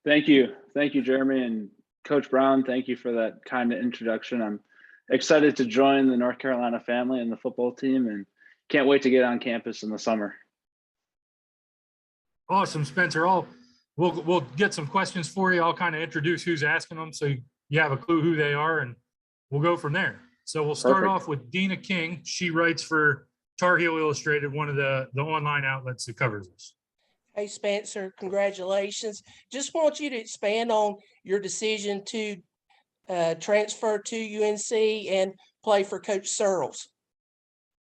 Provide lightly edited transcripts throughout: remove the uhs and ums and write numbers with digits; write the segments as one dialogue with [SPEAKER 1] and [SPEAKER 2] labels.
[SPEAKER 1] Thank you. Thank you, Jeremy. And Coach Brown, thank you for that kind of introduction. I'm excited to join the North Carolina family and the football team and can't wait to get on campus in the summer.
[SPEAKER 2] Awesome, Spencer. We'll get some questions for you. I'll kind of introduce who's asking them so you have a clue who they are, and we'll go from there. So we'll start off with Dina King. She writes for Tar Heel Illustrated, one of the online outlets that covers us.
[SPEAKER 3] Hey, Spencer, congratulations. Just want you to expand on your decision to transfer to UNC and play for Coach Searles.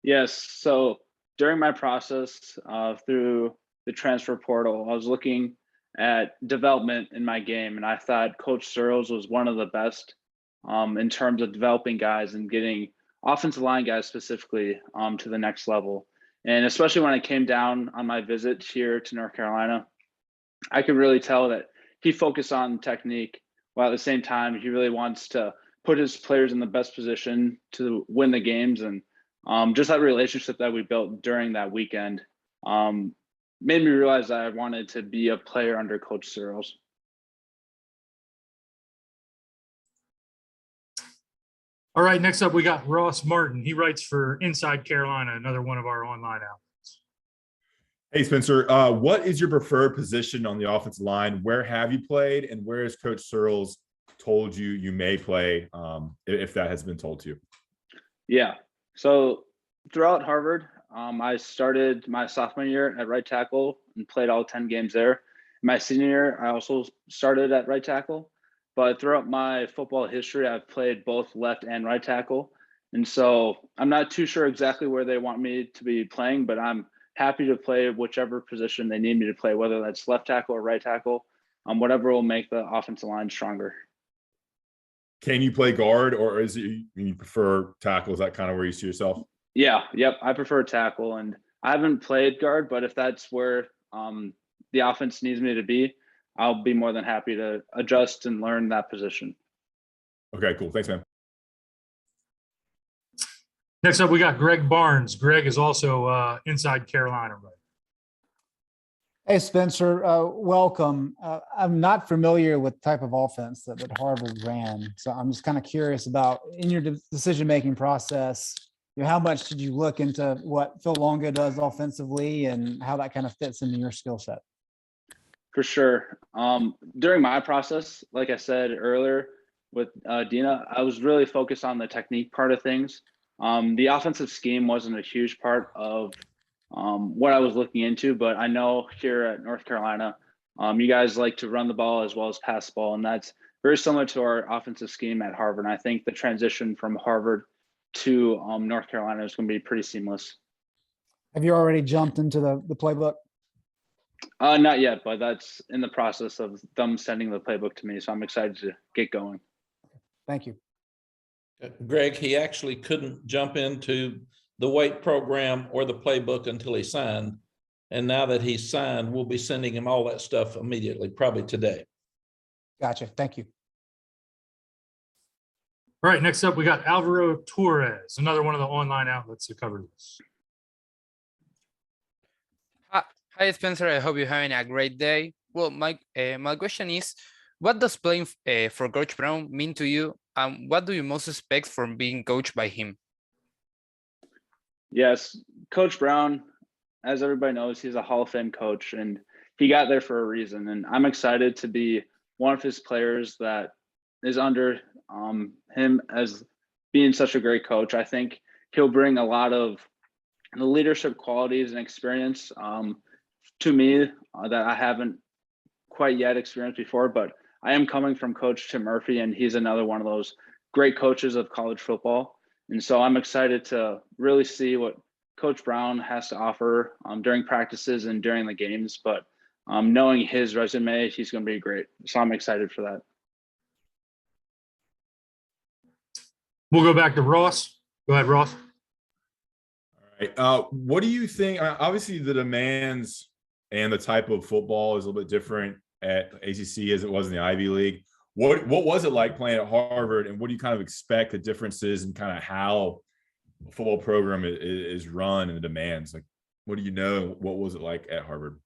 [SPEAKER 1] Yes. So during my process through the transfer portal, I was looking at development in my game, and I thought Coach Searles was one of the best in terms of developing guys and getting offensive line guys specifically to the next level. And especially when I came down on my visit here to North Carolina, I could really tell that he focused on technique while at the same time he really wants to put his players in the best position to win the games. And just that relationship that we built during that weekend made me realize that I wanted to be a player under Coach Searles.
[SPEAKER 2] All right, next up we got Ross Martin. He writes for Inside Carolina, another one of our online outlets.
[SPEAKER 4] Hey, Spencer, what is your preferred position on the offensive line? Where have you played, and where has Coach Searles told you you may play, if that has been told to you?
[SPEAKER 1] Yeah, so throughout Harvard, I started my sophomore year at right tackle and played all 10 games there. My senior year, I also started at right tackle. But throughout my football history, I've played both left and right tackle. And so I'm not too sure exactly where they want me to be playing, but I'm happy to play whichever position they need me to play, whether that's left tackle or right tackle, whatever will make the offensive line stronger.
[SPEAKER 4] Can you play guard, or is it you prefer tackle? Is that kind of where you see yourself?
[SPEAKER 1] Yeah, yep. I prefer tackle, and I haven't played guard, but if that's where the offense needs me to be, I'll be more than happy to adjust and learn that position.
[SPEAKER 4] Okay, cool. Thanks, man.
[SPEAKER 2] Next up, we got Greg Barnes. Greg is also Inside Carolina, right?
[SPEAKER 5] Hey, Spencer, welcome. I'm not familiar with the type of offense that Harvard ran, so I'm just kind of curious about, in your decision-making process, how much did you look into what Phil Longo does offensively and how that kind of fits into your skill set?
[SPEAKER 1] For sure. During my process, like I said earlier with Dina, I was really focused on the technique part of things. The offensive scheme wasn't a huge part of what I was looking into, but I know here at North Carolina, you guys like to run the ball as well as pass the ball, and that's very similar to our offensive scheme at Harvard. And I think the transition from Harvard to North Carolina is going to be pretty seamless.
[SPEAKER 5] Have you already jumped into the playbook?
[SPEAKER 1] Not yet, but that's in the process of them sending the playbook to me. So I'm excited to get going.
[SPEAKER 5] Thank you.
[SPEAKER 6] Greg, he actually couldn't jump into the weight program or the playbook until he signed. And now that he's signed, we'll be sending him all that stuff immediately, probably today.
[SPEAKER 5] Gotcha. Thank you.
[SPEAKER 2] All right, next up, we got Alvaro Torres, another one of the online outlets that cover this.
[SPEAKER 7] Hi, Spencer. I hope you're having a great day. Well, my question is, what does playing for Coach Brown mean to you? And what do you most expect from being coached by him?
[SPEAKER 1] Yes, Coach Brown, as everybody knows, he's a Hall of Fame coach, and he got there for a reason. And I'm excited to be one of his players that is under him as being such a great coach. I think he'll bring a lot of the leadership qualities and experience to me that I haven't quite yet experienced before, but I am coming from Coach Tim Murphy, and he's another one of those great coaches of college football. And so I'm excited to really see what Coach Brown has to offer during practices and during the games. But knowing his resume, he's going to be great. So I'm excited for that.
[SPEAKER 2] We'll go back to Ross. Go ahead, Ross.
[SPEAKER 4] All right. What do you think? Obviously, the demands and the type of football is a little bit different at ACC as it was in the Ivy League. What was it like playing at Harvard, and what do you kind of expect the differences in kind of how a football program is run and the demands? Like, what do you know? What was it like at Harvard?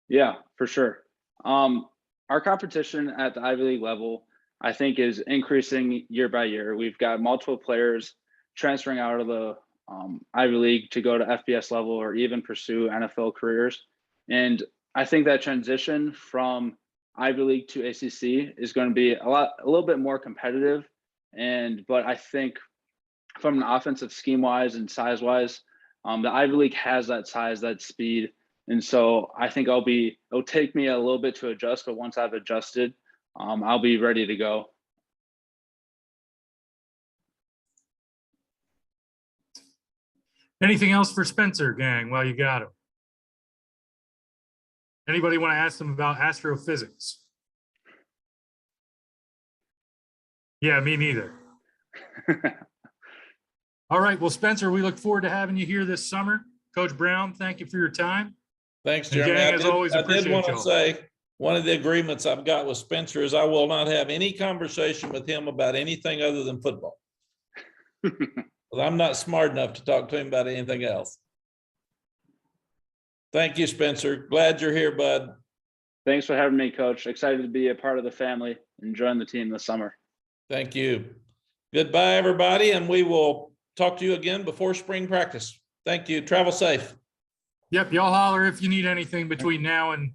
[SPEAKER 1] Yeah, for sure. Our our competition at the Ivy League level, I think, is increasing year by year. We've got multiple players transferring out of the Ivy League to go to FBS level or even pursue NFL careers. And I think that transition from Ivy League to ACC is going to be a little bit more competitive. But I think from an offensive scheme wise and size wise, the Ivy League has that size, that speed. And so I think it'll take me a little bit to adjust, but once I've adjusted, I'll be ready to go.
[SPEAKER 2] Anything else for Spencer, gang, while you got him? Anybody want to ask them about astrophysics? Yeah, me neither. All right, well, Spencer, we look forward to having you here this summer. Coach Brown, thank you for your time.
[SPEAKER 6] Thanks,
[SPEAKER 2] And
[SPEAKER 6] Jeremy.
[SPEAKER 2] gang, as always,
[SPEAKER 6] I did
[SPEAKER 2] appreciate
[SPEAKER 6] want to
[SPEAKER 2] y'all.
[SPEAKER 6] say, one of the agreements I've got with Spencer is I will not have any conversation with him about anything other than football. Well, I'm not smart enough to talk to him about anything else. Thank you, Spencer. Glad you're here, bud.
[SPEAKER 1] Thanks for having me, Coach. Excited to be a part of the family and join the team this summer.
[SPEAKER 6] Thank you. Goodbye, everybody, and we will talk to you again before spring practice. Thank you. Travel safe.
[SPEAKER 2] Yep, y'all holler if you need anything between now and